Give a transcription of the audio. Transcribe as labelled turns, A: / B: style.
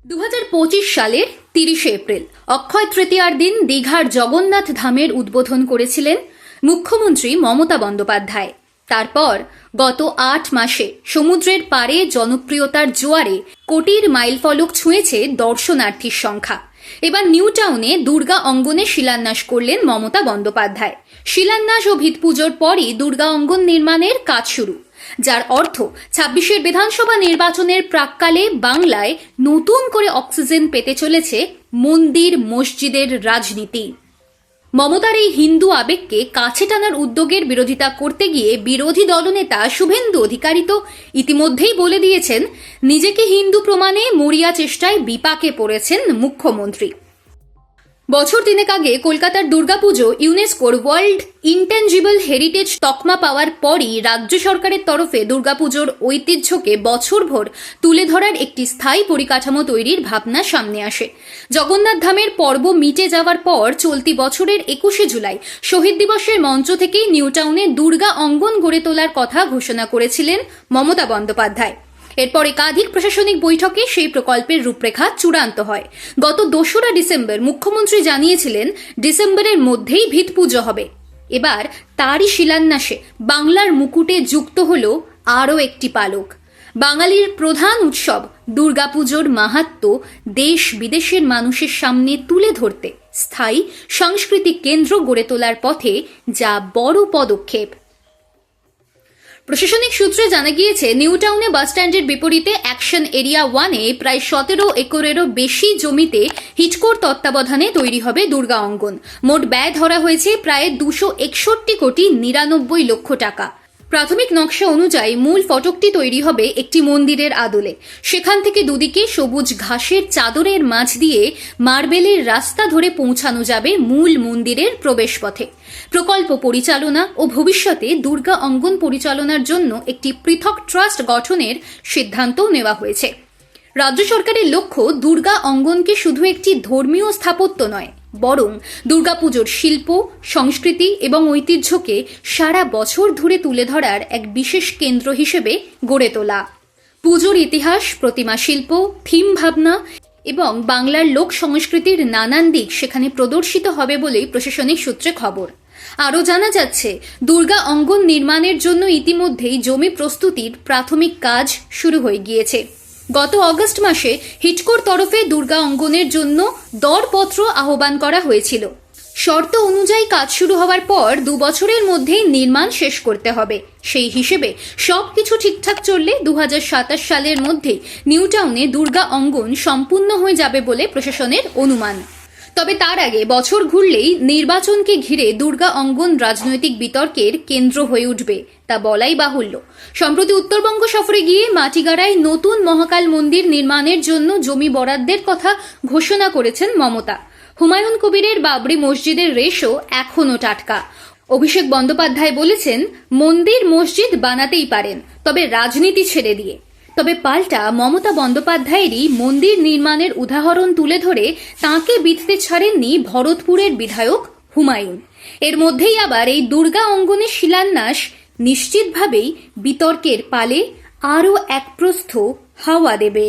A: 2025 সালের 30 এপ্রিল অক্ষয় তৃতীয়ার দিন দীঘার জগন্নাথ ধামের উদ্বোধন করেছিলেন মুখ্যমন্ত্রী মমতা বন্দ্যোপাধ্যায়। তারপর গত 8 মাসে সমুদ্রের পাড়ে জনপ্রিয়তার জোয়ারে কোটির মাইলফলক ছুঁয়েছে দর্শনার্থীর সংখ্যা। এবার নিউ টাউনে দুর্গা অঙ্গনে শিলান্যাস করলেন মমতা বন্দ্যোপাধ্যায়। শিলান্যাস ও ভিতপুজোর পরই দুর্গা অঙ্গন নির্মাণের কাজ শুরু, যার অর্থ 26 বিধানসভা নির্বাচনের প্রাক্কালে বাংলায় নতুন করে অক্সিজেন পেতে চলেছে মন্দির মসজিদের রাজনীতি। মমতার এই হিন্দু আবেগকে কাছে টানার উদ্যোগের বিরোধিতা করতে গিয়ে বিরোধী দলনেতা শুভেন্দু অধিকারী তো ইতিমধ্যেই বলে দিয়েছেন, নিজেকে হিন্দু প্রমাণে মরিয়া চেষ্টায় বিপাকে পড়েছেন মুখ্যমন্ত্রী। বছর তিনেক আগে কলকাতার দুর্গাপুজো ইউনেস্কোর ওয়ার্ল্ড ইনট্যাঞ্জিবল হেরিটেজ তকমা পাওয়ার পরই রাজ্য সরকারের তরফে দুর্গাপুজোর ঐতিহ্যকে বছরভর তুলে ধরার একটি স্থায়ী পরিকাঠামো তৈরির ভাবনা সামনে আসে। জগন্নাথ ধামের পর্ব মিটে যাওয়ার পর চলতি বছরের 21 জুলাই শহীদ দিবসের মঞ্চ থেকেই নিউ টাউনে দুর্গা অঙ্গন গড়ে তোলার কথা ঘোষণা করেছিলেন মমতা বন্দ্যোপাধ্যায়। এরপর একাধিক প্রশাসনিক বৈঠকে সেই প্রকল্পের রূপরেখা চূড়ান্ত হয়। গত 2রা ডিসেম্বর মুখ্যমন্ত্রী জানিয়েছিলেন ডিসেম্বরের মধ্যেই ভিতপুজো হবে। এবার তারই শিলান্যাসে বাংলার মুকুটে যুক্ত হল আরও একটি পালক। বাঙালির প্রধান উৎসব দুর্গাপুজোর মাহাত্ম্য দেশ বিদেশের মানুষের সামনে তুলে ধরতে স্থায়ী সাংস্কৃতিক কেন্দ্র গড়ে তোলার পথে যা বড় পদক্ষেপ। প্রশাসনিক সূত্রে জানা গিয়েছে, নিউ টাউনে বাসস্ট্যান্ডের বিপরীতে অ্যাকশন এরিয়া 1-এ প্রায় 17 একরেরও বেশি জমিতে হিটকোর তত্ত্বাবধানে তৈরি হবে দুর্গা অঙ্গন। মোট ব্যয় ধরা হয়েছে প্রায় 261 কোটি 99 লক্ষ টাকা। প্রাথমিক নকশা অনুযায়ী মূল ফটকটি তৈরি হবে একটি মন্দিরের আদলে। সেখান থেকে দুদিকে সবুজ ঘাসের চাদরের মাঝ দিয়ে মার্বেলের রাস্তা ধরে পৌঁছানো যাবে মূল মন্দিরের প্রবেশপথে। প্রকল্প পরিচালনা ও ভবিষ্যতে দুর্গা অঙ্গন পরিচালনার জন্য একটি পৃথক ট্রাস্ট গঠনের সিদ্ধান্তও নেওয়া হয়েছে। রাজ্য সরকারের লক্ষ্য দুর্গা অঙ্গনকে শুধু একটি ধর্মীয় স্থাপত্য নয়, বরং দুর্গাপুজোর শিল্প, সংস্কৃতি এবং ঐতিহ্যকে সারা বছর ধরে তুলে ধরার এক বিশেষ কেন্দ্র হিসেবে গড়ে তোলা। পুজোর ইতিহাস, প্রতিমা শিল্প, থিম ভাবনা এবং বাংলার লোক সংস্কৃতির নানান দিক সেখানে প্রদর্শিত হবে বলেই প্রশাসনিক সূত্রে খবর। আরও জানা যাচ্ছে, দুর্গা অঙ্গন নির্মাণের জন্য ইতিমধ্যেই জমি প্রস্তুতির প্রাথমিক কাজ শুরু হয়ে গিয়েছে। গত অগস্ট মাসে হিটকোর তরফে দুর্গা অঙ্গনের জন্য দরপত্র আহ্বান করা হয়েছিল। শর্ত অনুযায়ী কাজ শুরু হওয়ার পর 2 বছরের মধ্যেই নির্মাণ শেষ করতে হবে। সেই হিসেবে সবকিছু ঠিকঠাক চললে 2027 সালের মধ্যেই নিউ টাউনে দুর্গা অঙ্গন সম্পূর্ণ হয়ে যাবে বলে প্রশাসনের অনুমান। তবে তার আগে বছর ঘুরলেই নির্বাচনকে ঘিরে দুর্গা অঙ্গন রাজনৈতিক বিতর্কের কেন্দ্র হয়ে উঠবে, তা বলাই বাহুল্য। সম্প্রতি উত্তরবঙ্গ সফরে গিয়ে মাটিগাড়ায় নতুন মহাকাল মন্দির নির্মাণের জন্য জমি বরাদ্দের কথা ঘোষণা করেছেন মমতা। হুমায়ুন কবিরের বাবরি মসজিদের রেশও এখনও টাটকা। অভিষেক বন্দ্যোপাধ্যায় বলেছেন, মন্দির মসজিদ বানাতেই পারেন, তবে রাজনীতি ছেড়ে দিয়ে। তবে পাল্টা মমতা বন্দ্যোপাধ্যায়েরই মন্দির নির্মাণের উদাহরণ তুলে ধরে তাঁকে বিঁধতে ছাড়েননি ভরতপুরের বিধায়ক হুমায়ুন। এর মধ্যেই আবার এই দুর্গা অঙ্গনের শিলান্যাস নিশ্চিতভাবেই বিতর্কের পালে আরও এক প্রস্থ হাওয়া দেবে।